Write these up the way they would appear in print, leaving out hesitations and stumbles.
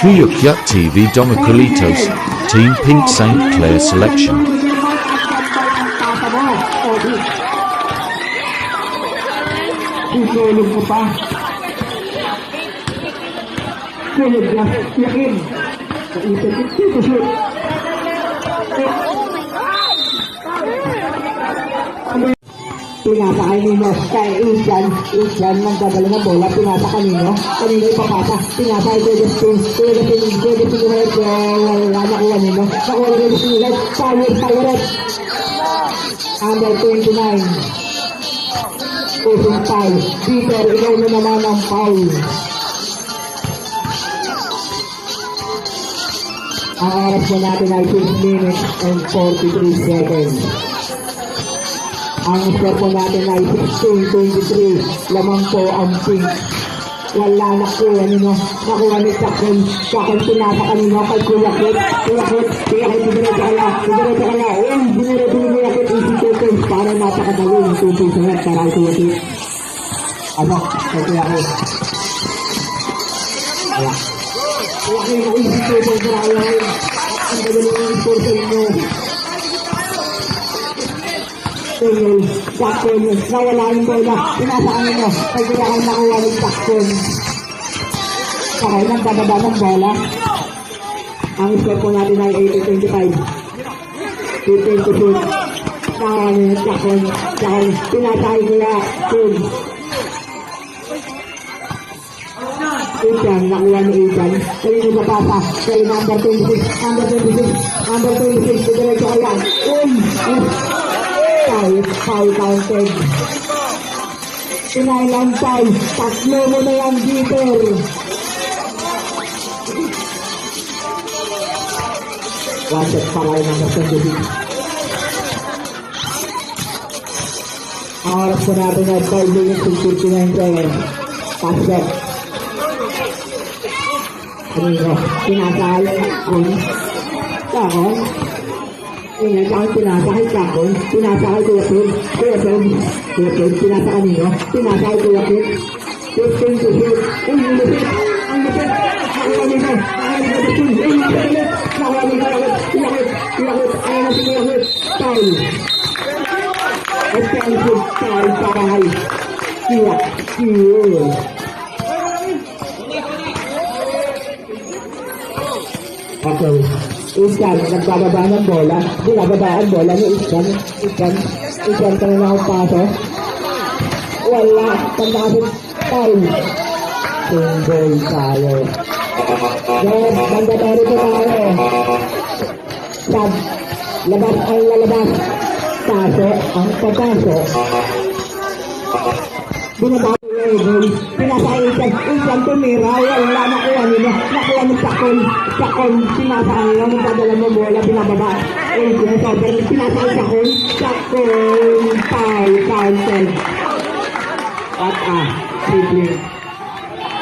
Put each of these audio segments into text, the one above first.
Kuyukyut TV Domicilitos, Team Pink St. Clair selection. Tutulog ko pa. Tulog na, yakin. Ito shoot. Pinasa kanino, kay Isan nagdadala ng bola, pinasa kanino ipapasa, pinasa ay Kuya Justin, wala nakuha nino, nakuha nino silat, Pirate, under 29, pusing foul, Peter, ikaw na naman ang foul. Ang oras po natin ay 6 minutes and 43 seconds. Ang score po natin ay 16-23. Lamang po ang Pink. Wala nakuha nino. Nakuha ni Chakon. Chakon pinasa kanino kay Kuya Kit. Dinereto ka na. Dinereto ni Kuya Kit. Easy 2 points para napakadali ng 2 points na yan para kay Kuya Kit. Kay Kuya Kit. Wala. Kuya Kit na easy 2 points para kay ang kadali ng score sa inyo. Chakon, nawala yung bola, pinasa kanino, kay Kuya Kay nakuha ng Chakon. Sakay ng bababa ng bola. Ang score po natin ay 80-25. 15 to shoot. Nakuha niyo yung Chakon, pinasa kay Kuya Kay. Isan, nakuha ni Isan. Kanino sa pasa, kay number 26, diretso kaya. Foul counted. Pinailang foul. Tatlo mo na yan, Peter. Waset pa kayo ng nasandubig. Ang oras po natin ay 5 minutes and 59 seconds. Pasok. Kanino? Pinasal. Sakon. Pinasa kay Chakon, pinasa kay Kuya Pen, pinasa kanino, pinasa kay Kuya Pen, 15 to shoot, ang lupit, nakuha nito, foul, offensive foul para kay Kuya Pen. Okay. Isan, nagbababa ng bola. Binababa ang bola ni Isan. Isan ka na akong paso. Wala. Tanda kasi foul. Single tayo. Yes, mandatory ko tayo. Sab. Labas ang lalabas. Paso. Ang papaso. Binababa. Pinasa Isan tumira, wala nakuha nila, nakuha ng Chakon, pinasa kanila, magdadala mo bola, binababa, pinasa Chakon, foul counted, at sibling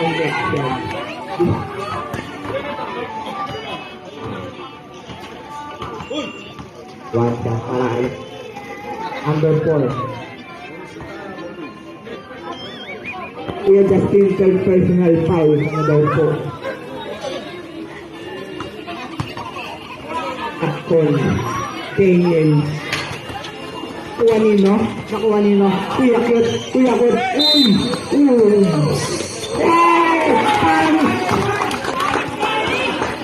injection. One shot, aray, under 4. Kuya Justin, third personal foul na daw po. Chakon, Daniel. Nakuha nino. Kuya Kit.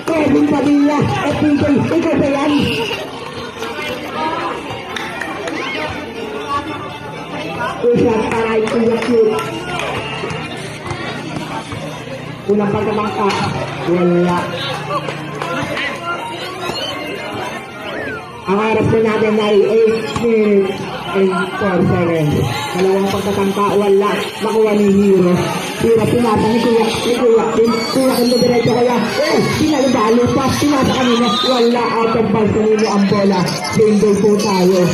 Kevin Padilla, ikaw ba yan? Kuya Taray, Kuya Kit. Unang pagkabangka, wala. Ang oras po natin ay 8 minutes and 4 seconds. Dalawang pagkatangka, wala. Nakuha ni Hero. Pinasa ni Kuya kung diretso kaya. Pinalabalo pa, pinasa kanina. Wala, out of bounds kanino ang bola. Bingo po tayo.